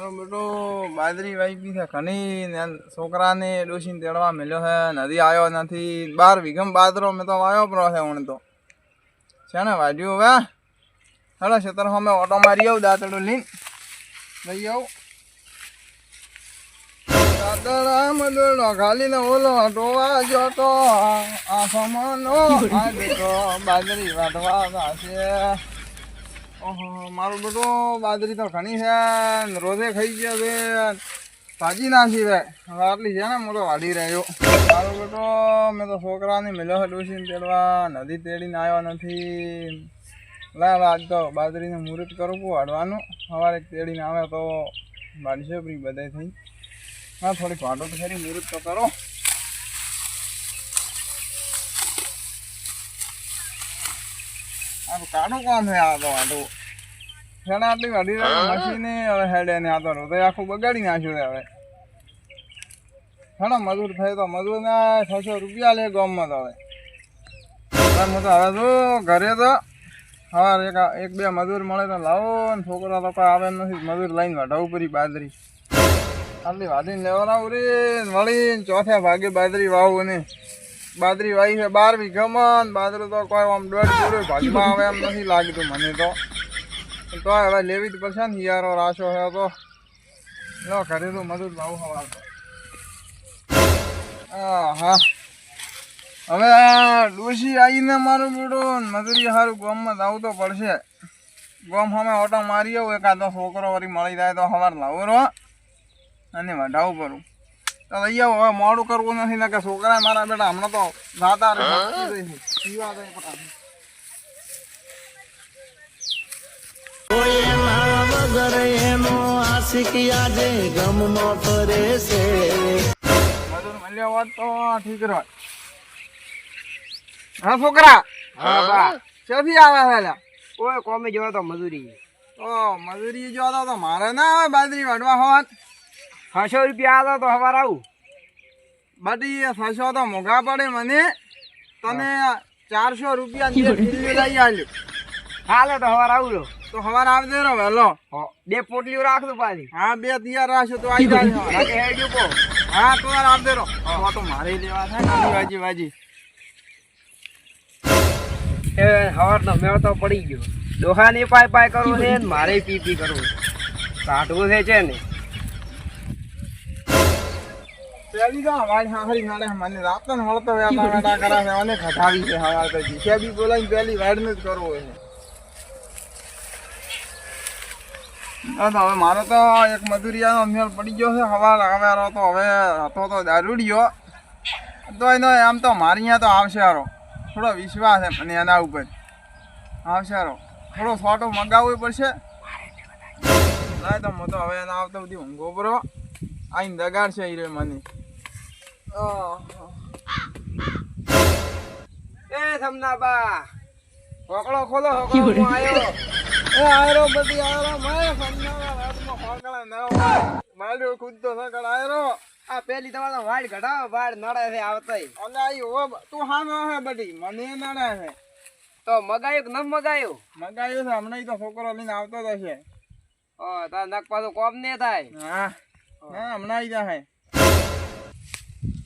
મારો બેટો બાજરી વાવી છે ઘણી ને છોકરાને ડોસીને તેડવા મળ્યો છે નદી આવ્યો નથી 12 વીઘા બાજરો મેં તો વાવ્યો પડ્યો છે હું તો છે ને વાડ્યું હવે હેલો ખેતર અમે ઓટો મારી આવું દાંતડો લઈને લઈ આવું દાદરા મદડો ખાલીને ઓલો ટોવા જોતો આ સમાનો આ બેટો બાજરી વાટવા છે ઓહો મારું બેટો બાજરી તો ઘણી છે રોજે ખાઈ ગયા છે ભાજી નાખી છે હવે આટલી છે ને હું તો વાઢી રહ્યો મારો બેટો મેં તો છોકરાને મળ્યો છે ડોસીને તેડવા નદી તેડીને આવ્યો નથી લાવ આજ તો બાજરીને મુહૂર્ત કરું વાઢવાનું સવારે તેડીને આવે તો વાઢશે પછી બધા થઈ હા થોડીક વાઢો તો ખરી મુહૂર્ત તો કરો કાઢું કોણ છે આ તો વાઢું હેડા આટલી વાઢી રહ્યો મશીને હવે હેડે ને આ તો હૃદય આખું બગાડી નાખ્યું છે હવે હેડા મજૂર થાય તો મજૂરને 600 રૂપિયા લે ગામમાં તો હવે હું તો હવે જો ઘરે તો હવે એક બે મજૂર મળે તો લાવો ને છોકરા તો કોઈ આવે નથી મજૂર લઈને વાઢાવું પડી બાજરી આટલી વાઢીને લેવડાવું રે વળીને ચોથા ભાગે બાજરી વાવું ને બાજરી વાવી છે 12 વીઘામાં બાજરો તો કોઈ આમ 1.5 ભાગમાં આવે એમ નથી લાગતું મને તો હવે લેવી જ પડશે ને યારો રાશો છે તો લો ઘરે તો મજૂર ભાવ હવા હા હવે ડોશી આવીને મારું બેટો મજૂરી સારું ગામમાં જવું તો પડશે ગામ સામે ઓટો મારી આવું એકાદો છોકરો વળી મળી જાય તો સવાર લાવું રહો અને વઢાવું પડું તો લઈ આવો હવે મોડું કરવું નથી ને કે છોકરા મારા બેટા હમણાં તો જાતા પીવા મળ્યો હોત તો ઠીક રહે હા છોકરા ક્યાંથી આવે છે કોઈ કોમે જોવો તો મજૂરી મજૂરી જો તો મારે ના આવે બાજરી વાઢવા હોત 600 રૂપિયા આલો તો સવાર આવું બાટી 600 તો મોંઘા પડે મને તને 400 રૂપિયા લઈ આવ્યો હાલો તો સવાર આવું તો સવાર આવજે રો વહેલો 2 પોટલીઓ રાખજો પાછી હા 2 તૈયાર રાખશો તો આવી જાય હેડ્યું કો હા તો આવજે રો તો મારે લેવા થાય વાજી એ સવારનો મેળ તો પડી ગયો ડોહાની પાય કરવું છે ને મારે પી કરવું કાઢવું છે ને પેલી તો હવારી હાહરી નાડે મને રાતન વળતો વેટા કરે છે અને ખટાવી છે હવાર તો જીસેબી બોલાઈને પેલી વાડને જ કરવો છે હવે મારો તો એક મજૂરિયાનો મેળ પડી ગયો છે હવાર હવારો તો હવે હતો તો દારૂડિયો તો એનો આમ તો મારી અહીંયા તો આવશે હારો થોડો વિશ્વાસ છે મને એના ઉપર આવશે હારો થોડો ફોટો મગાવવો પડશે લાય તો હું તો હવે એના આવતો બધી ઊંઘો બરો આઈને દગાડશે ઈ રે મને એ સમના બા હોકળો ખોલો હોકળો હું આયો આયરો બધી આયરો માય સમના રાતમાં હોકળા ન હોય માલ્યો ખુદ તો સકળ આયરો આ પેલી તમારો વાડ ઘટાવો વાડ નડે છે આવતઈ અલે આઈ ઓ તું હાનો હે બડી મને નડે છે તો મગાયું કે ન મગાયું મગાયું છે હમણાં તો છોકરો લઈને આવતો જ હશે તાર નક પાછું કોમ ને થાય હા હમણાં આવી જાય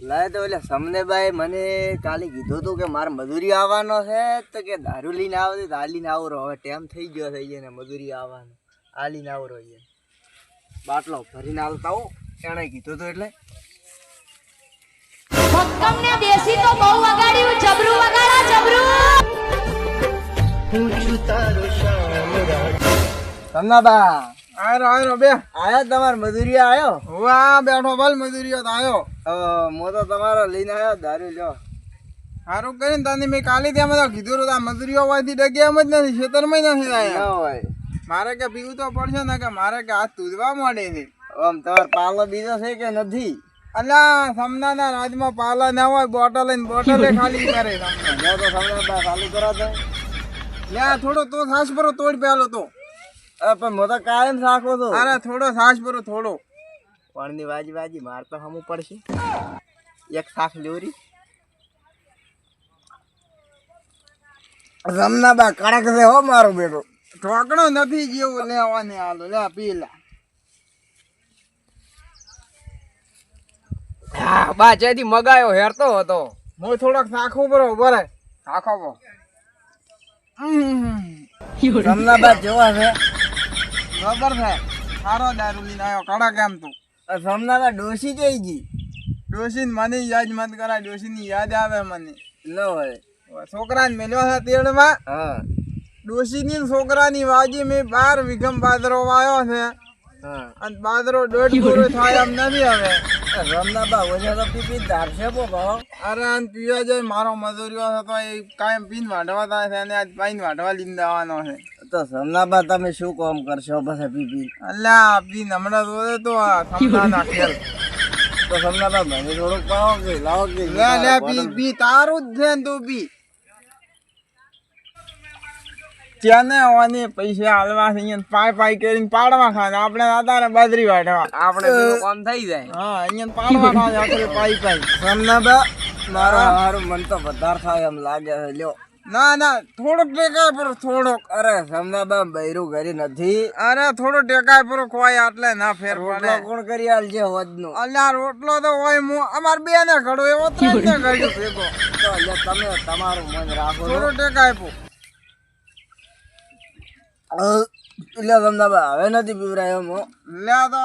લાય તો એટલે સમનેભાઈ મને કાલે કીધું હતું કે મારે મજૂરી આવવાનો છે તો કે દારૂ લઈને આવો તો લઈને આવો રહો હવે ટાઈમ થઈ ગયો થઈ જાય ને મજૂરી આવવાનો આ લઈને આવો રહો બાટલો ભરીને આવતા હો એણે કીધું હતું એટલે ભક્કમ ને દેશી તો બહુ વગાડ્યું જબરું વગાડા જબરું સન્નાબા આયરો બે આયો તમારે મજૂરી આવ્યો વાહ બેઠો ભલ મજૂરીઓ તો આવ્યો હું તો તમારો લઈને આવ્યો દારૂ લ્યો સારું કરીને તને મેં કાલે ત્યાં તો કીધું આ મજૂરીઓ હોવાથી ડગે એમ જ નથી ખેતરમાં નથી આવ્યા હોય મારે કે પીવું તો પડશે ને કે મારે કે હાથ તૂદવા માંડે છે આમ તમારો પાલો બીજો છે કે નથી અલ્યા સમનાના રાજમાં પાલા ના હોય બોટલ ખાલી કરે તો સમના ચાલુ કરો તો લે થોડો તો સાસ ભરો તોડ પેલો તો પણ હું તો કાયમ રાખો તો અરે થોડો સાસ ભરો થોડો પાણીની વાજી માર તો હમું પડશે એક શાક લેવરી રમનાબા કડક છે હો મારો બેટો ઢોકણો નથી જેવું લેવાને હાલો લે પી લે હા બા જેથી મગાયો હેરતો હતો. હું થોડોક શાખો બરો ઉભો રહે શાખો બો રમનાબા જોવા છે ખબર છે સારો દારૂ લઈને આવ્યો કડા કેમ તું રમનાબા ડોસી જઈ ગઈ ડોશીને મને યાદ મત કરાય ડોશીની યાદ આવે મને ન હોય છોકરાને મેલ્યો છે તેડમાં હા ડોશીની ને છોકરાની વાજી મેં 12 વીઘમ બાજરો વાયો છે હા અને બાજરો 1.5 પૂરો થાય એમ નથી હવે રમનાબા ઓછા તો પીપી ધારશે ભાવ અરે અને પીવા જાય મારો મજૂરીઓ હતો એ કાયમ પીને વાઢવા થાય છે અને આજ પાઈને વાઢવા લઈને દેવાનો છે તો રમનાબા તમે શું કામ કરશો પછી પીપી અલ્યા પીને હમણાં જોયે તો આ સમજાના ખેલ તો રમનાબા મને થોડુંક પાવો કે લાવો કે લે લે પી તારું જ છે ને તું પી ત્યાં ને આવવાની પૈસા હાલવા છે અહીંયા પાઈ કરીને પાડવા ખાને આપણે આધારે બાજરી વાઢવા આપણે પેલું કામ થઈ જાય. હા અહીંયા પાડવા ખાને આપણે પાઈ રમનાબા મારો હારું મન તો વધારે થાય એમ લાગે છે લ્યો ના ના થોડોક ટેકાય પર થોડોક અરે રમનાબા બૈરું ઘરે નથી અરે થોડો ટેકાય પર કોઈ આટલે ના ફેર પડે રોટલો કોણ કરી આલજે હોજનું અલ્યા રોટલો તો હોય હું અમાર બે ને ઘડો એવો 3 ને ઘડ્યો ભેગો તો એટલે તમે તમારું મન રાખો થોડો ટેકાય પર એટલે રમનાબા હવે નથી પીવરાયો હું લે તો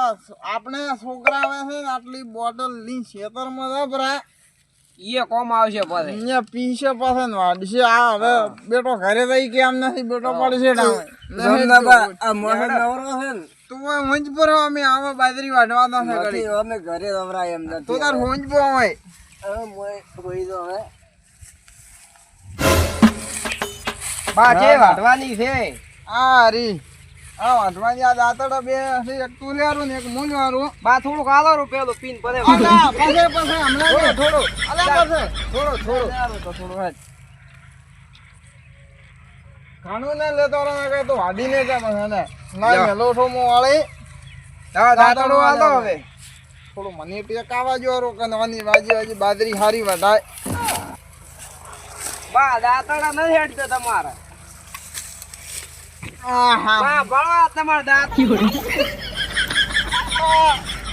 આપણે છોકરા આવે છે ને આટલી બોટલ ની ખેતરમાં જબરા ઈએ કોમ આવશે પછી. અહીંયા પીશે પાસે ને વાડશે આ હવે બેટો ઘરે રહી કે આમ નથી બેટો પડશે રમનાબા આ મોહન નવરો છે ને તું હોંજ પર અમે આવા બાજરી વાઢવા ના છે નથી, અમે ઘરે રમરાય એમ તો નથી તાર હોંજ પર હોય હવે મોય કોઈ તો હવે બા જે વાઢવાની છે. આ રી આ વાઢવાની આ દાંતડા બે છે એક તુલિયારું ને એક મૂંજવારું બા થોડુંક આલો પેલું પીન પડે. અલા પાસે હમણાં થોડો અલા પાસે થોડો તો થોડું હેડ ખાણું ને લેતો રહે કે તો વાડી ને કે મને ને ના મેલો છો મો વાળી દાંતડો આલો હવે થોડું મને ટેકાવા જો રો કે નવાની વાજી બાજરી હારી વઢાય બા દાંતડા નથી હેડતો તમારે. આહા બા બળવા તમારે દાંત.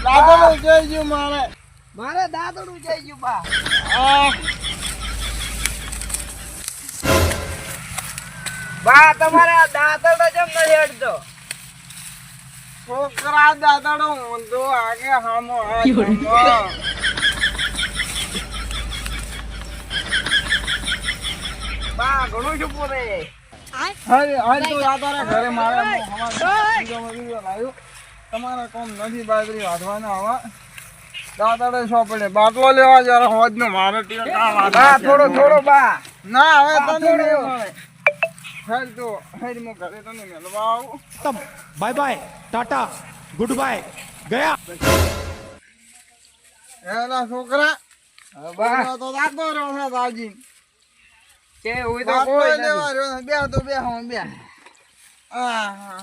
દાંતડો જઈ ગયું મારે મારે દાંતડું જઈ ગયું બા. આ બા તમારે આ દાંતડો જેમ નથી હેડતો. છોકરા દાંતડો ઊંધો આગે હામો બા ઘણું શું બોલે. હરી તો તારા ઘરે મારે લાવ્યું તમારે કોમ નથી બાજરી વાઢવાના આવા દાંતડે શો પડે બાટલો લેવા જયારે હોજ નો મારે બા થોડો બા. ના હવે તને નહીં મળે હેડ તો હેડ મો ઘરે તને મેળવા આવું तब bye bye tata goodbye गया એલા છોકરા બા તો દાંતો રહ્યો છે દાજી કે હોય તો બાટલો કોઈ લેવા નથી. રહ્યો છે. બે તો બે હું બે આહા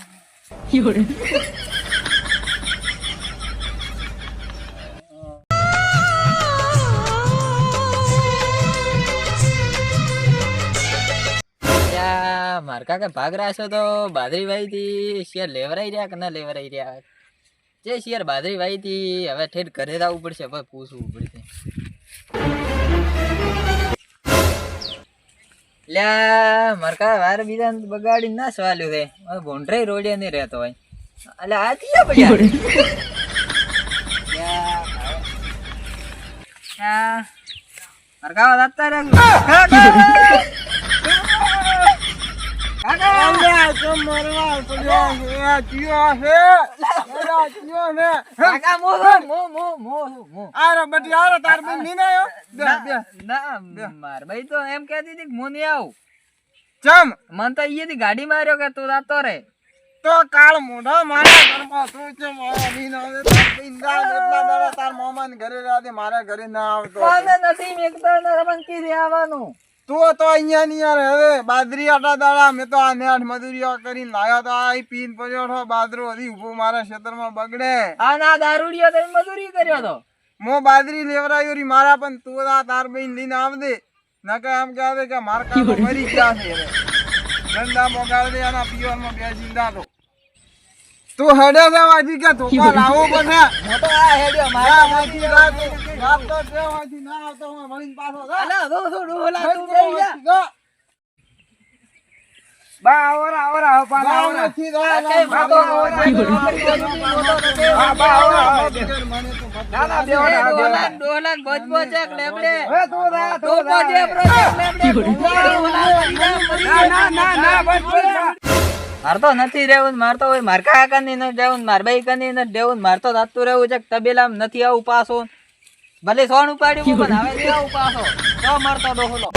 માર કાકા ભાગ રાખ્યો તો બાદરી વાઈ થી શેર લેવરાઈ રહ્યા કે ના લેવરાઈ રહ્યા જે શેર બાદરી વાઈ થી હવે ઠેઠ ઘરે આવવું પડશે હવે પૂછવું પડશે લ્યા મરકા વાર બીજા બગાડી ના સવાલ્યું છે ભોંડરાઈ રોડિયા નહીં રહેતો હોય એટલે આ ક્યાં પડ્યા મરકા વાતા માર ભાઈ તો એમ કહેતી હતી કે હું નહીં આવું ચમ મને તો અહીંયાથી ગાડી માર્યો કે તું જાતો રે તો કાળ મોઢા મારા ઘરમાં તું છે મારા ની ના આવે તાર પિંડા એટલા દાડા તાર મામા ને ઘરે રાતે મારા ઘરે ના આવતો કોને નથી મેકતા ને રમંકી દે આવવાનું તું તો અહીંયા ની યાર હવે બાદરી આટા દાડા મેં તો આ નેઠ મજૂરીઓ કરીને લાયો તો આ પીન પડ્યો છો બાદરો હજી ઉભો મારા ખેતરમાં બગડે આ ના દારૂડિયો તો મજૂરી કર્યો તો મો બાદરી લેવરાયો રી મારા પણ તું આ તાર બેન લઈને આવદે નકે એમ કહેવે કે માર કામ મરી ગયા છે હવે ધંધા મોગાડ દે આના પિયરમાં બે જિંદા તો તું હેડે જવાથી કે ધોકા લાવો પડે હું તો આ હેડ્યો મારા વાંચી રાત તો જવાથી ના આવતો હું વળીને પાછો જા. અલા દો ડોહલા તું હેડ બેહી જા. જા. બા આવરા આવરા પાછા આવરા નથી આ જા, કઈ જા, મોટો જા, જા, હા બા આવરા મને તો બતા. ના ના બેહો ના બેહો ના. ડોહલાન ભોજબો ચેક લેબડે હવે તું જા તું ટોપો જા. જે પ્રોજેક્ટ લેબડે ડોહલા કરી જા, મરી ના જા. ના ના ના બસ બસ બા. માર તો નથી રહેવું માર તો હોય માર કાકા કની ન રહેવું માર ભાઈ કની ન રહેવું માર તો જાતું રહેવું છે તબેલામ નથી આવું પાછો ભલે સોન ઉપાડ્યું પણ હવે નહીં આવું પાછો તો મારતો ડોહલો